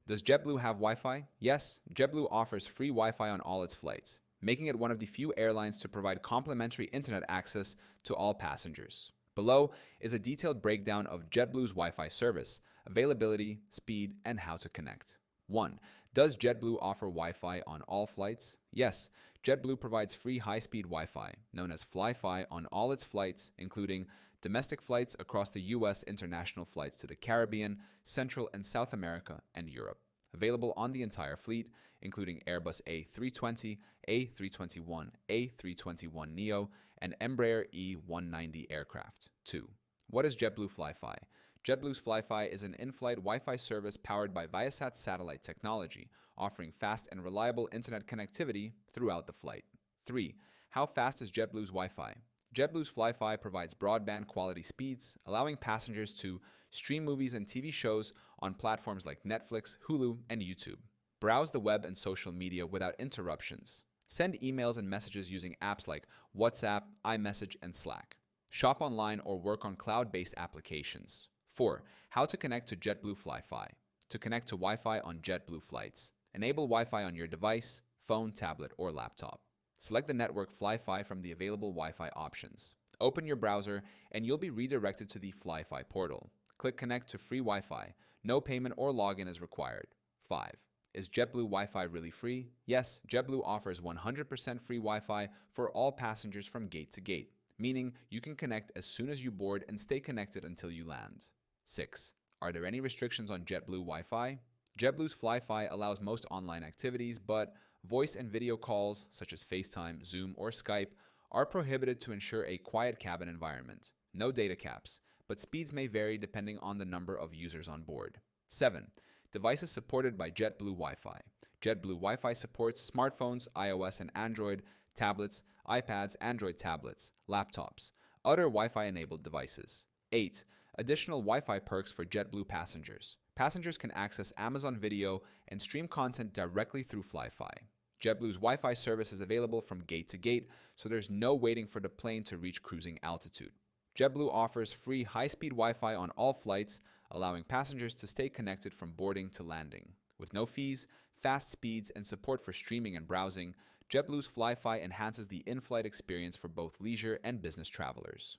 Does JetBlue have Wi-Fi? Yes, JetBlue offers free Wi-Fi on all its flights, making it one of the few airlines to provide complimentary internet access to all passengers. Below is a detailed breakdown of JetBlue's Wi-Fi service, availability, speed, and how to connect. 1. Does JetBlue offer Wi-Fi on all flights? Yes, JetBlue provides free high-speed Wi-Fi, known as Fly-Fi, on all its flights, including domestic flights across the U.S., international flights to the Caribbean, Central and South America, and Europe. Available on the entire fleet, including Airbus A320, A321, A321neo, and Embraer E190 aircraft. 2. What is JetBlue Fly-Fi? JetBlue's Fly-Fi is an in-flight Wi-Fi service powered by Viasat satellite technology, offering fast and reliable internet connectivity throughout the flight. 3. How fast is JetBlue's Wi-Fi? JetBlue's Fly-Fi provides broadband quality speeds, allowing passengers to stream movies and TV shows on platforms like Netflix, Hulu, and YouTube. Browse the web and social media without interruptions. Send emails and messages using apps like WhatsApp, iMessage, and Slack. Shop online or work on cloud-based applications. 4. How to connect to JetBlue Fly-Fi. To connect to Wi-Fi on JetBlue flights. Enable Wi-Fi on your device, phone, tablet, or laptop. Select the network Fly-Fi from the available Wi-Fi options. Open your browser and you'll be redirected to the Fly-Fi portal. Click Connect to free Wi-Fi. No payment or login is required. 5. Is JetBlue Wi-Fi really free? Yes, JetBlue offers 100% free Wi-Fi for all passengers from gate to gate, meaning you can connect as soon as you board and stay connected until you land. 6. Are there any restrictions on JetBlue Wi-Fi? JetBlue's Fly-Fi allows most online activities, but voice and video calls, such as FaceTime, Zoom, or Skype, are prohibited to ensure a quiet cabin environment. No data caps, but speeds may vary depending on the number of users on board. 7. Devices supported by JetBlue Wi-Fi. JetBlue Wi-Fi supports smartphones, iOS and Android, tablets, iPads, Android tablets, laptops, other Wi-Fi enabled devices. 8. Additional Wi-Fi perks for JetBlue passengers. Passengers can access Amazon Video and stream content directly through Fly-Fi. JetBlue's Wi-Fi service is available from gate to gate, so there's no waiting for the plane to reach cruising altitude. JetBlue offers free high-speed Wi-Fi on all flights, allowing passengers to stay connected from boarding to landing. With no fees, fast speeds, and support for streaming and browsing, JetBlue's Fly-Fi enhances the in-flight experience for both leisure and business travelers.